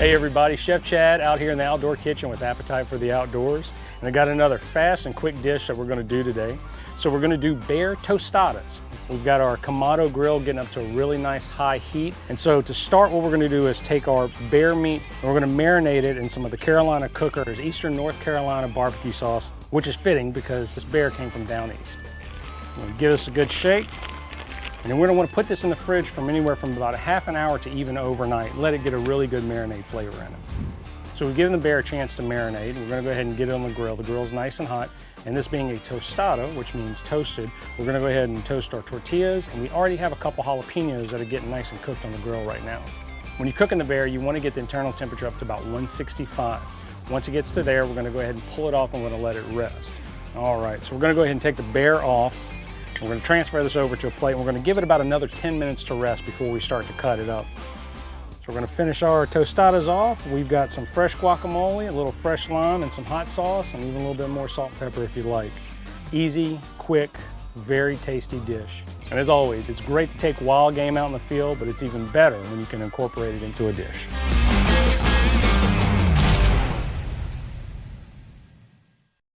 Hey everybody, Chef Chad out here in the outdoor kitchen with Appetite for the Outdoors. And I got another fast and quick dish that we're gonna do today. So we're gonna do bear tostadas. We've got our Kamado Grill getting up to a really nice high heat. And so to start, what we're gonna do is take our bear meat and we're gonna marinate it in some of the Carolina Cooker Eastern North Carolina barbecue sauce, which is fitting because this bear came from down east. We're gonna give this a good shake. And then we're gonna wanna put this in the fridge from anywhere from about a half an hour to even overnight. Let it get a really good marinade flavor in it. So we've given the bear a chance to marinate. We're gonna go ahead and get it on the grill. The grill's nice and hot. And this being a tostada, which means toasted, we're gonna go ahead and toast our tortillas. And we already have a couple jalapenos that are getting nice and cooked on the grill right now. When you're cooking the bear, you wanna get the internal temperature up to about 165. Once it gets to there, we're gonna go ahead and pull it off and we're gonna let it rest. All right, so we're gonna go ahead and take the bear off. We're going to transfer this over to a plate. We're going to give it about another 10 minutes to rest before we start to cut it up. So we're going to finish our tostadas off. We've got some fresh guacamole, a little fresh lime, and some hot sauce, and even a little bit more salt and pepper if you like. Easy, quick, very tasty dish. And as always, it's great to take wild game out in the field, but it's even better when you can incorporate it into a dish.